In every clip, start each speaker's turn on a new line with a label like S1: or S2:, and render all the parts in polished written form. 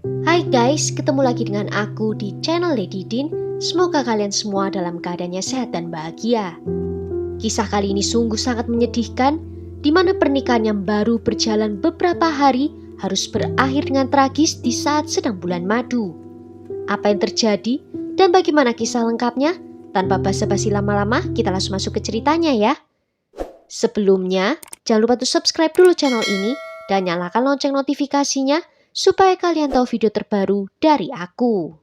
S1: Hai guys, ketemu lagi dengan aku di channel Lady Din. Semoga kalian semua dalam keadaannya sehat dan bahagia. Kisah kali ini sungguh sangat menyedihkan, di mana pernikahan yang baru berjalan beberapa hari harus berakhir dengan tragis di saat sedang bulan madu. Apa yang terjadi dan bagaimana kisah lengkapnya? Tanpa basa-basi lama-lama, kita langsung masuk ke ceritanya ya. Sebelumnya, jangan lupa untuk subscribe dulu channel ini dan nyalakan lonceng notifikasinya supaya kalian tahu video terbaru dari aku.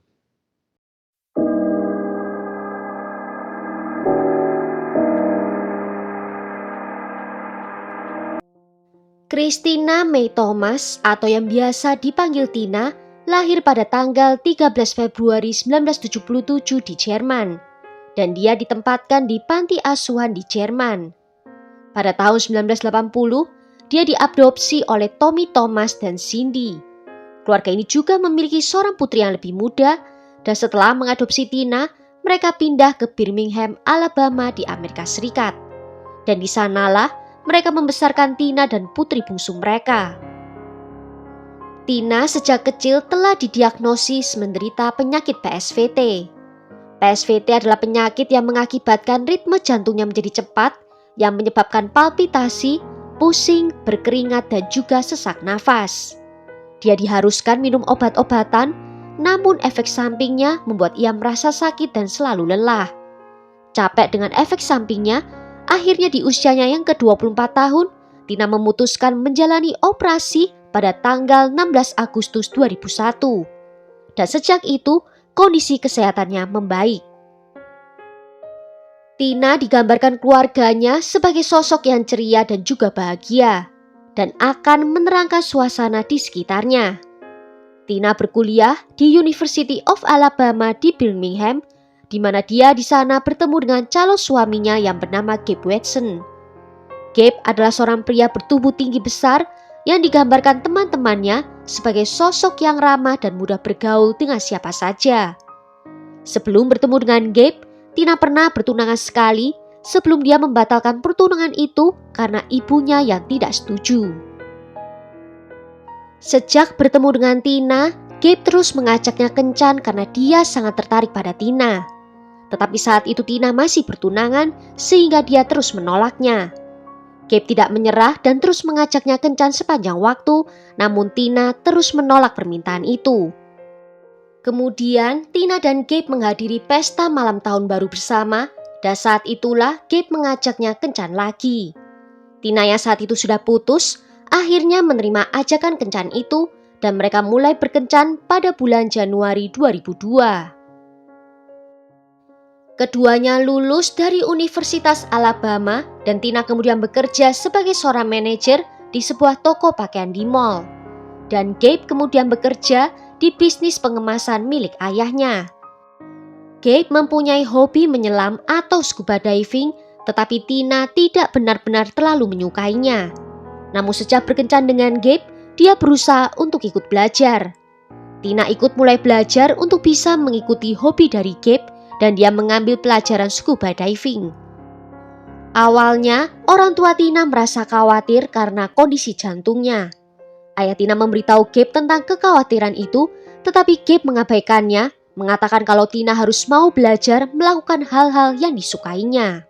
S1: Christina May Thomas atau yang biasa dipanggil Tina lahir pada tanggal 13 Februari 1977 di Jerman dan dia ditempatkan di panti asuhan di Jerman. Pada tahun 1980, dia diadopsi oleh Tommy Thomas dan Cindy. Keluarga ini juga memiliki seorang putri yang lebih muda, dan setelah mengadopsi Tina, mereka pindah ke Birmingham, Alabama di Amerika Serikat. Dan di sanalah mereka membesarkan Tina dan putri bungsu mereka. Tina sejak kecil telah didiagnosis menderita penyakit PSVT. PSVT adalah penyakit yang mengakibatkan ritme jantungnya menjadi cepat, yang menyebabkan palpitasi, pusing, berkeringat, dan juga sesak nafas. Dia diharuskan minum obat-obatan, namun efek sampingnya membuat ia merasa sakit dan selalu lelah. Capek dengan efek sampingnya, akhirnya di usianya yang ke-24 tahun, Tina memutuskan menjalani operasi pada tanggal 16 Agustus 2001. Dan sejak itu, kondisi kesehatannya membaik. Tina digambarkan keluarganya sebagai sosok yang ceria dan juga bahagia, dan akan menerangkan suasana di sekitarnya. Tina berkuliah di University of Alabama di Birmingham, di mana dia di sana bertemu dengan calon suaminya yang bernama Gabe Watson. Gabe adalah seorang pria bertubuh tinggi besar yang digambarkan teman-temannya sebagai sosok yang ramah dan mudah bergaul dengan siapa saja. Sebelum bertemu dengan Gabe, Tina pernah bertunangan sekali sebelum dia membatalkan pertunangan itu karena ibunya yang tidak setuju. Sejak bertemu dengan Tina, Gabe terus mengajaknya kencan karena dia sangat tertarik pada Tina. Tetapi saat itu Tina masih bertunangan sehingga dia terus menolaknya. Gabe tidak menyerah dan terus mengajaknya kencan sepanjang waktu, namun Tina terus menolak permintaan itu. Kemudian Tina dan Gabe menghadiri pesta malam tahun baru bersama, dan saat itulah Gabe mengajaknya kencan lagi. Tina yang saat itu sudah putus, akhirnya menerima ajakan kencan itu dan mereka mulai berkencan pada bulan Januari 2002. Keduanya lulus dari Universitas Alabama dan Tina kemudian bekerja sebagai seorang manajer di sebuah toko pakaian di mall. Dan Gabe kemudian bekerja di bisnis pengemasan milik ayahnya. Gabe mempunyai hobi menyelam atau scuba diving, tetapi Tina tidak benar-benar terlalu menyukainya. Namun sejak berkencan dengan Gabe, dia berusaha untuk ikut belajar. Tina ikut mulai belajar untuk bisa mengikuti hobi dari Gabe dan dia mengambil pelajaran scuba diving. Awalnya, orang tua Tina merasa khawatir karena kondisi jantungnya. Ayah Tina memberitahu Gabe tentang kekhawatiran itu, tetapi Gabe mengabaikannya, mengatakan kalau Tina harus mau belajar melakukan hal-hal yang disukainya.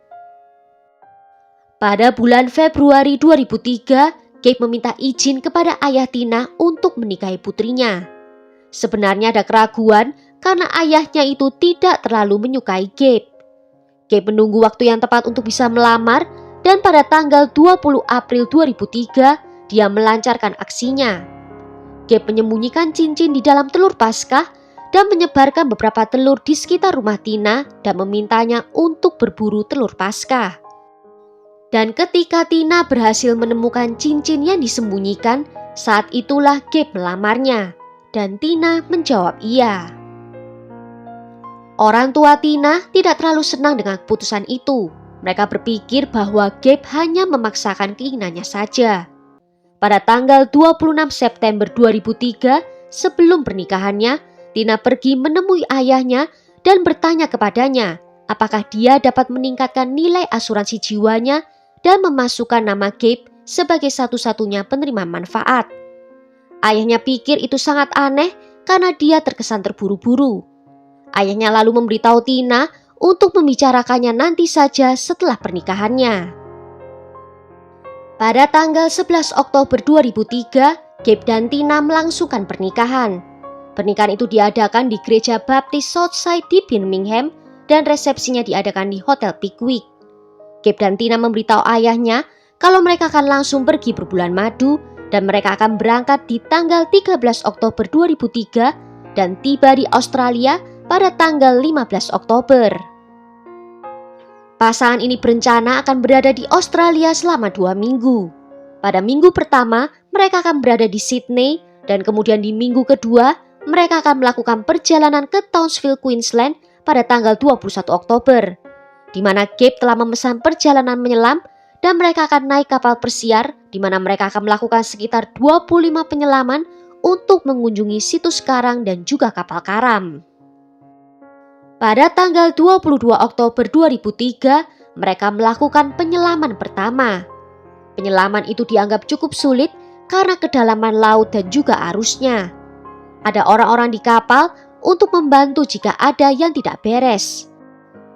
S1: Pada bulan Februari 2003, Gabe meminta izin kepada ayah Tina untuk menikahi putrinya. Sebenarnya ada keraguan karena ayahnya itu tidak terlalu menyukai Gabe. Gabe menunggu waktu yang tepat untuk bisa melamar dan pada tanggal 20 April 2003, dia melancarkan aksinya. Gabe menyembunyikan cincin di dalam telur Paskah dan menyebarkan beberapa telur di sekitar rumah Tina dan memintanya untuk berburu telur Paskah. Dan ketika Tina berhasil menemukan cincin yang disembunyikan, saat itulah Gabe melamarnya dan Tina menjawab iya. Orang tua Tina tidak terlalu senang dengan keputusan itu. Mereka berpikir bahwa Gabe hanya memaksakan keinginannya saja. Pada tanggal 26 September 2003, sebelum pernikahannya, Tina pergi menemui ayahnya dan bertanya kepadanya apakah dia dapat meningkatkan nilai asuransi jiwanya dan memasukkan nama Gabe sebagai satu-satunya penerima manfaat. Ayahnya pikir itu sangat aneh karena dia terkesan terburu-buru. Ayahnya lalu memberitahu Tina untuk membicarakannya nanti saja setelah pernikahannya. Pada tanggal 11 Oktober 2003, Gabe dan Tina melangsungkan pernikahan. Pernikahan itu diadakan di Gereja Baptis Southside di Birmingham dan resepsinya diadakan di Hotel Pickwick. Gabe dan Tina memberitahu ayahnya kalau mereka akan langsung pergi berbulan madu dan mereka akan berangkat di tanggal 13 Oktober 2003 dan tiba di Australia pada tanggal 15 Oktober. Pasangan ini berencana akan berada di Australia selama 2 minggu. Pada minggu pertama, mereka akan berada di Sydney dan kemudian di minggu kedua, mereka akan melakukan perjalanan ke Townsville, Queensland pada tanggal 21 Oktober, di mana Gabe telah memesan perjalanan menyelam dan mereka akan naik kapal persiar di mana mereka akan melakukan sekitar 25 penyelaman untuk mengunjungi situs karang dan juga kapal karam. Pada tanggal 22 Oktober 2003, mereka melakukan penyelaman pertama. Penyelaman itu dianggap cukup sulit karena kedalaman laut dan juga arusnya. Ada orang-orang di kapal untuk membantu jika ada yang tidak beres.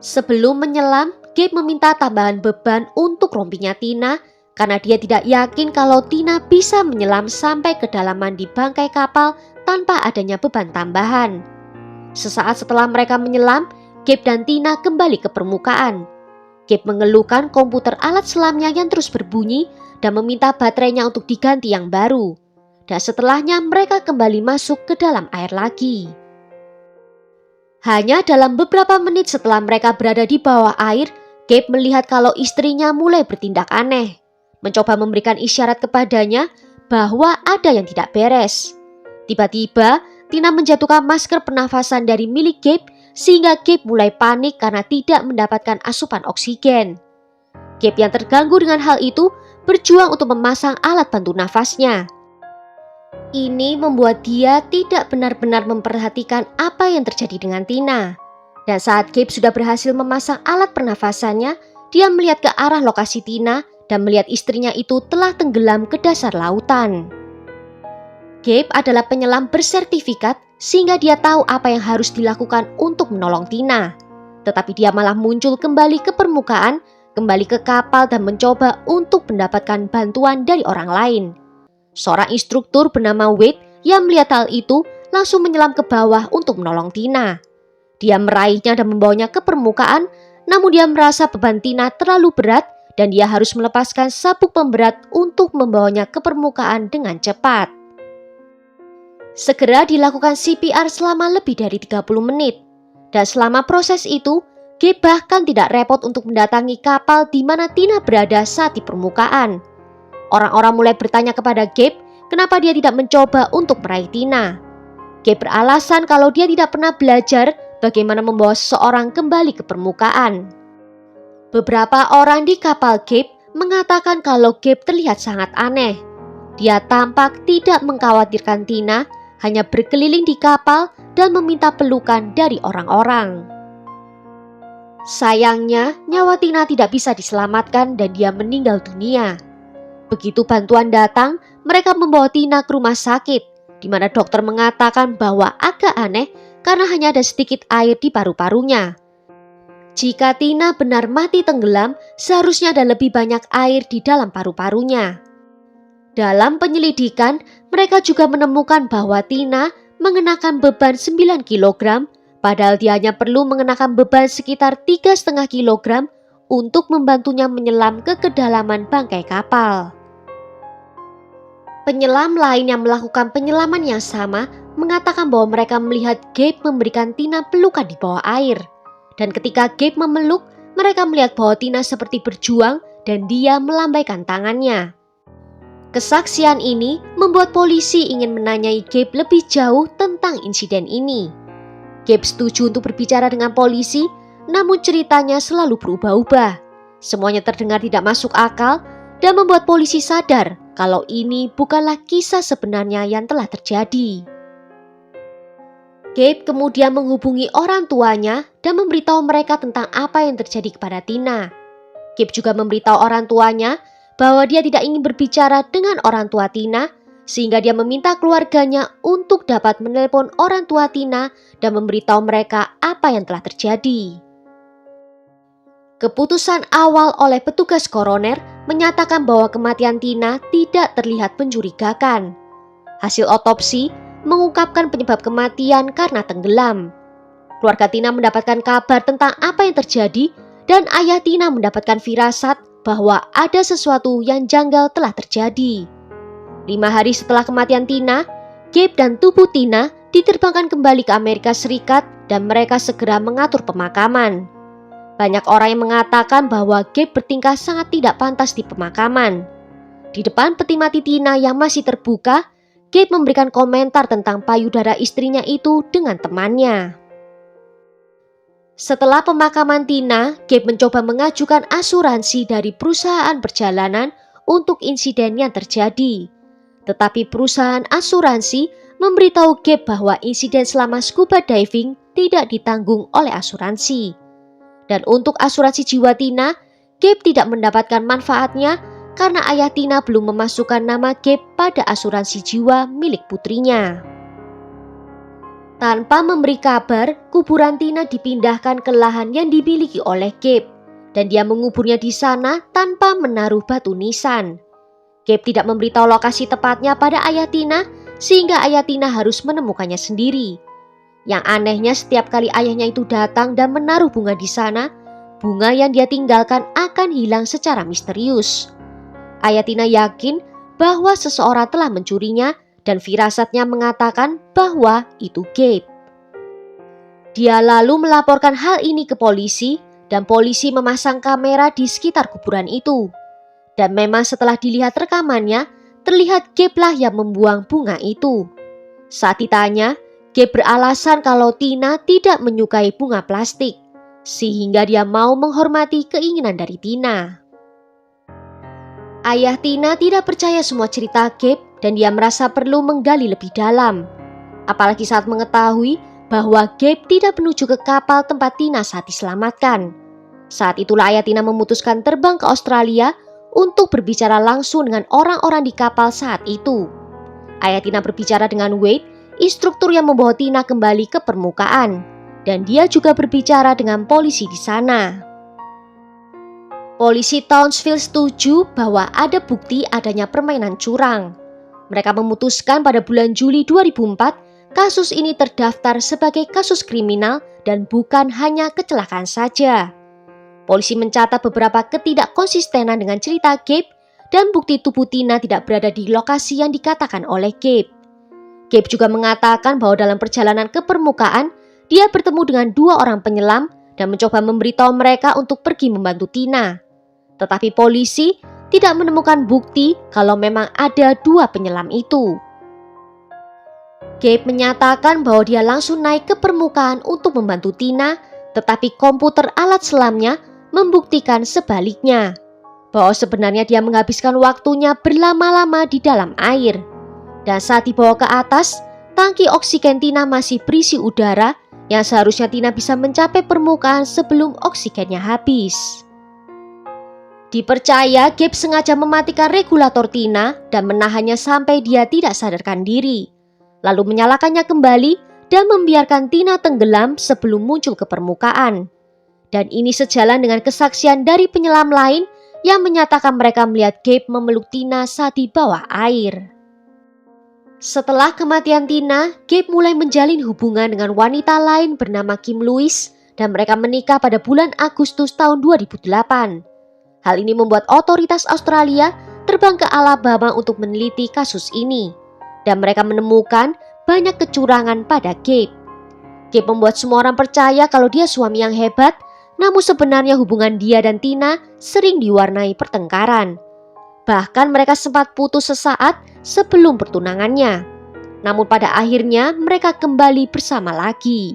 S1: Sebelum menyelam, Gabe meminta tambahan beban untuk rompinya Tina karena dia tidak yakin kalau Tina bisa menyelam sampai kedalaman di bangkai kapal tanpa adanya beban tambahan. Sesaat setelah mereka menyelam, Gabe dan Tina kembali ke permukaan. Gabe mengeluhkan komputer alat selamnya yang terus berbunyi dan meminta baterainya untuk diganti yang baru. Dan setelahnya mereka kembali masuk ke dalam air lagi. Hanya dalam beberapa menit setelah mereka berada di bawah air, Gabe melihat kalau istrinya mulai bertindak aneh. Mencoba memberikan isyarat kepadanya bahwa ada yang tidak beres. Tiba-tiba, Tina menjatuhkan masker pernafasan dari milik Gabe sehingga Gabe mulai panik karena tidak mendapatkan asupan oksigen. Gabe yang terganggu dengan hal itu berjuang untuk memasang alat bantu nafasnya. Ini membuat dia tidak benar-benar memperhatikan apa yang terjadi dengan Tina. Dan saat Gabe sudah berhasil memasang alat pernafasannya, dia melihat ke arah lokasi Tina dan melihat istrinya itu telah tenggelam ke dasar lautan. Gabe adalah penyelam bersertifikat sehingga dia tahu apa yang harus dilakukan untuk menolong Tina. Tetapi dia malah muncul kembali ke permukaan, kembali ke kapal dan mencoba untuk mendapatkan bantuan dari orang lain. Seorang instruktur bernama Wade yang melihat hal itu langsung menyelam ke bawah untuk menolong Tina. Dia meraihnya dan membawanya ke permukaan, namun dia merasa beban Tina terlalu berat dan dia harus melepaskan sabuk pemberat untuk membawanya ke permukaan dengan cepat. Segera dilakukan CPR selama lebih dari 30 menit. Dan selama proses itu, Gabe bahkan tidak repot untuk mendatangi kapal di mana Tina berada saat di permukaan. Orang-orang mulai bertanya kepada Gabe kenapa dia tidak mencoba untuk meraih Tina. Gabe beralasan kalau dia tidak pernah belajar bagaimana membawa seseorang kembali ke permukaan. Beberapa orang di kapal Gabe mengatakan kalau Gabe terlihat sangat aneh. Dia tampak tidak mengkhawatirkan Tina, hanya berkeliling di kapal dan meminta pelukan dari orang-orang. Sayangnya, nyawa Tina tidak bisa diselamatkan dan dia meninggal dunia. Begitu bantuan datang, mereka membawa Tina ke rumah sakit, di mana dokter mengatakan bahwa agak aneh karena hanya ada sedikit air di paru-parunya. Jika Tina benar mati tenggelam, seharusnya ada lebih banyak air di dalam paru-parunya. Dalam penyelidikan, mereka juga menemukan bahwa Tina mengenakan beban 9 kg, padahal dia hanya perlu mengenakan beban sekitar 3,5 kg untuk membantunya menyelam ke kedalaman bangkai kapal. Penyelam lain yang melakukan penyelaman yang sama mengatakan bahwa mereka melihat Gabe memberikan Tina pelukan di bawah air. Dan ketika Gabe memeluk, mereka melihat bahwa Tina seperti berjuang dan dia melambaikan tangannya. Kesaksian ini membuat polisi ingin menanyai Gabe lebih jauh tentang insiden ini. Gabe setuju untuk berbicara dengan polisi, namun ceritanya selalu berubah-ubah. Semuanya terdengar tidak masuk akal dan membuat polisi sadar kalau ini bukanlah kisah sebenarnya yang telah terjadi. Gabe kemudian menghubungi orang tuanya dan memberitahu mereka tentang apa yang terjadi kepada Tina. Gabe juga memberitahu orang tuanya bahwa dia tidak ingin berbicara dengan orang tua Tina sehingga dia meminta keluarganya untuk dapat menelepon orang tua Tina dan memberitahu mereka apa yang telah terjadi. Keputusan awal oleh petugas koroner menyatakan bahwa kematian Tina tidak terlihat mencurigakan. Hasil otopsi mengungkapkan penyebab kematian karena tenggelam. Keluarga Tina mendapatkan kabar tentang apa yang terjadi dan ayah Tina mendapatkan firasat bahwa ada sesuatu yang janggal telah terjadi. 5 hari setelah kematian Tina, Gabe dan tubuh Tina diterbangkan kembali ke Amerika Serikat dan mereka segera mengatur pemakaman. Banyak orang yang mengatakan bahwa Gabe bertingkah sangat tidak pantas di pemakaman. Di depan peti mati Tina yang masih terbuka, Gabe memberikan komentar tentang payudara istrinya itu dengan temannya. Setelah pemakaman Tina, Gabe mencoba mengajukan asuransi dari perusahaan perjalanan untuk insiden yang terjadi. Tetapi perusahaan asuransi memberitahu Gabe bahwa insiden selama scuba diving tidak ditanggung oleh asuransi. Dan untuk asuransi jiwa Tina, Gabe tidak mendapatkan manfaatnya karena ayah Tina belum memasukkan nama Gabe pada asuransi jiwa milik putrinya. Tanpa memberi kabar, kuburan Tina dipindahkan ke lahan yang dimiliki oleh Gabe dan dia menguburnya di sana tanpa menaruh batu nisan. Gabe tidak memberitahu lokasi tepatnya pada ayah Tina sehingga ayah Tina harus menemukannya sendiri. Yang anehnya setiap kali ayahnya itu datang dan menaruh bunga di sana, bunga yang dia tinggalkan akan hilang secara misterius. Ayah Tina yakin bahwa seseorang telah mencurinya dan firasatnya mengatakan bahwa itu Gabe. Dia lalu melaporkan hal ini ke polisi dan polisi memasang kamera di sekitar kuburan itu. Dan memang setelah dilihat rekamannya, terlihat Gabe lah yang membuang bunga itu. Saat ditanya, Gabe beralasan kalau Tina tidak menyukai bunga plastik, sehingga dia mau menghormati keinginan dari Tina. Ayah Tina tidak percaya semua cerita Gabe dan dia merasa perlu menggali lebih dalam. Apalagi saat mengetahui bahwa Gabe tidak menuju ke kapal tempat Tina saat diselamatkan. Saat itulah ayah Tina memutuskan terbang ke Australia untuk berbicara langsung dengan orang-orang di kapal saat itu. Ayah Tina berbicara dengan Wade, instruktur yang membawa Tina kembali ke permukaan. Dan dia juga berbicara dengan polisi di sana. Polisi Townsville setuju bahwa ada bukti adanya permainan curang. Mereka memutuskan pada bulan Juli 2004, kasus ini terdaftar sebagai kasus kriminal dan bukan hanya kecelakaan saja. Polisi mencatat beberapa ketidakkonsistenan dengan cerita Gabe dan bukti tubuh Tina tidak berada di lokasi yang dikatakan oleh Gabe. Gabe juga mengatakan bahwa dalam perjalanan ke permukaan, dia bertemu dengan 2 orang penyelam dan mencoba memberitahu mereka untuk pergi membantu Tina. Tetapi polisi tidak menemukan bukti kalau memang ada 2 penyelam itu. Gabe menyatakan bahwa dia langsung naik ke permukaan untuk membantu Tina, tetapi komputer alat selamnya membuktikan sebaliknya, bahwa sebenarnya dia menghabiskan waktunya berlama-lama di dalam air. Dan saat dibawa ke atas, tangki oksigen Tina masih berisi udara yang seharusnya Tina bisa mencapai permukaan sebelum oksigennya habis. Dipercaya Gabe sengaja mematikan regulator Tina dan menahannya sampai dia tidak sadarkan diri, lalu menyalakannya kembali dan membiarkan Tina tenggelam sebelum muncul ke permukaan. Dan ini sejalan dengan kesaksian dari penyelam lain yang menyatakan mereka melihat Gabe memeluk Tina saat di bawah air. Setelah kematian Tina, Gabe mulai menjalin hubungan dengan wanita lain bernama Kim Lewis dan mereka menikah pada bulan Agustus tahun 2008. Hal ini membuat otoritas Australia terbang ke Alabama untuk meneliti kasus ini. Dan mereka menemukan banyak kecurangan pada Gabe. Gabe membuat semua orang percaya kalau dia suami yang hebat, namun sebenarnya hubungan dia dan Tina sering diwarnai pertengkaran. Bahkan mereka sempat putus sesaat sebelum pertunangannya. Namun pada akhirnya mereka kembali bersama lagi.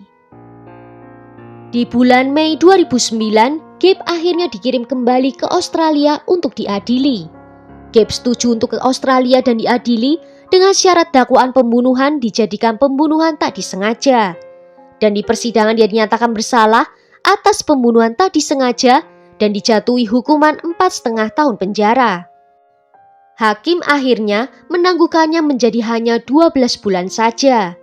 S1: Di bulan Mei 2009, Gabe akhirnya dikirim kembali ke Australia untuk diadili. Gabe setuju untuk ke Australia dan diadili dengan syarat dakwaan pembunuhan dijadikan pembunuhan tak disengaja. Dan di persidangan dia dinyatakan bersalah atas pembunuhan tak disengaja dan dijatuhi hukuman 4,5 tahun penjara. Hakim akhirnya menangguhkannya menjadi hanya 12 bulan saja.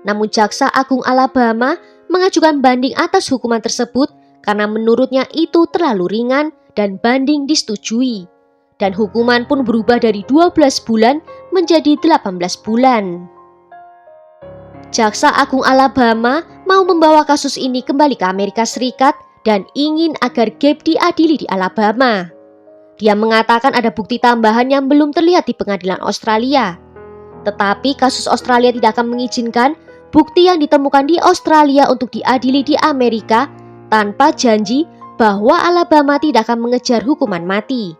S1: Namun Jaksa Agung Alabama mengajukan banding atas hukuman tersebut karena menurutnya itu terlalu ringan dan banding disetujui. Dan hukuman pun berubah dari 12 bulan menjadi 18 bulan. Jaksa Agung Alabama mau membawa kasus ini kembali ke Amerika Serikat dan ingin agar Gabe diadili di Alabama. Dia mengatakan ada bukti tambahan yang belum terlihat di pengadilan Australia. Tetapi kasus Australia tidak akan mengizinkan bukti yang ditemukan di Australia untuk diadili di Amerika tanpa janji bahwa Alabama tidak akan mengejar hukuman mati.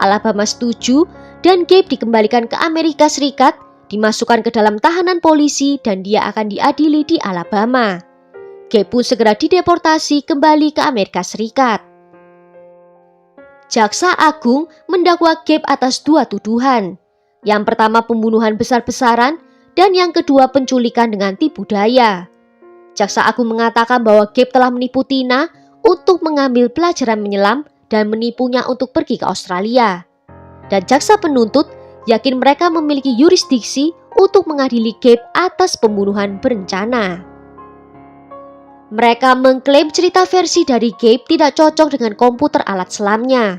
S1: Alabama setuju dan Gabe dikembalikan ke Amerika Serikat, dimasukkan ke dalam tahanan polisi dan dia akan diadili di Alabama. Gabe pun segera dideportasi kembali ke Amerika Serikat. Jaksa Agung mendakwa Gabe atas 2 tuduhan. Yang pertama pembunuhan besar-besaran dan yang kedua penculikan dengan tipu daya. Jaksa Agung mengatakan bahwa Gabe telah menipu Tina untuk mengambil pelajaran menyelam dan menipunya untuk pergi ke Australia. Dan jaksa penuntut yakin mereka memiliki yurisdiksi untuk mengadili Gabe atas pembunuhan berencana. Mereka mengklaim cerita versi dari Gabe tidak cocok dengan komputer alat selamnya.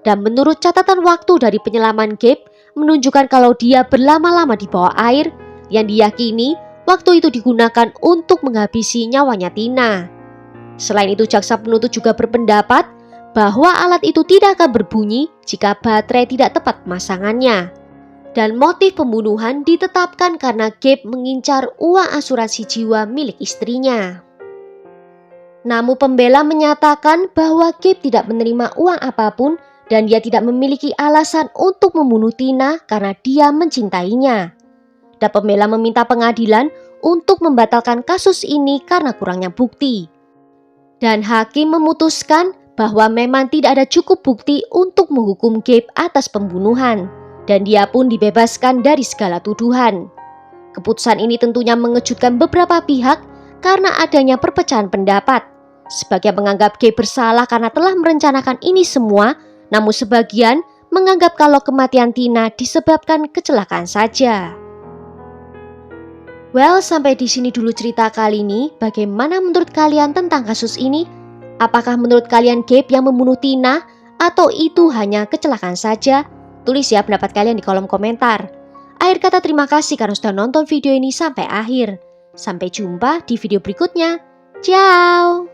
S1: Dan menurut catatan waktu dari penyelaman Gabe menunjukkan kalau dia berlama-lama di bawah air yang diyakini waktu itu digunakan untuk menghabisi nyawanya Tina. Selain itu jaksa penuntut juga berpendapat bahwa alat itu tidak akan berbunyi jika baterai tidak tepat pemasangannya. Dan motif pembunuhan ditetapkan karena Gabe mengincar uang asuransi jiwa milik istrinya. Namun pembela menyatakan bahwa Gabe tidak menerima uang apapun dan dia tidak memiliki alasan untuk membunuh Tina karena dia mencintainya. Dan pembela meminta pengadilan untuk membatalkan kasus ini karena kurangnya bukti. Dan hakim memutuskan bahwa memang tidak ada cukup bukti untuk menghukum Gabe atas pembunuhan dan dia pun dibebaskan dari segala tuduhan. Keputusan ini tentunya mengejutkan beberapa pihak karena adanya perpecahan pendapat. Sebagian menganggap Gabe bersalah karena telah merencanakan ini semua, namun sebagian menganggap kalau kematian Tina disebabkan kecelakaan saja. Well, sampai di sini dulu cerita kali ini. Bagaimana menurut kalian tentang kasus ini? Apakah menurut kalian Gabe yang membunuh Tina atau itu hanya kecelakaan saja? Tulis ya pendapat kalian di kolom komentar. Akhir kata terima kasih karena sudah nonton video ini sampai akhir. Sampai jumpa di video berikutnya. Ciao!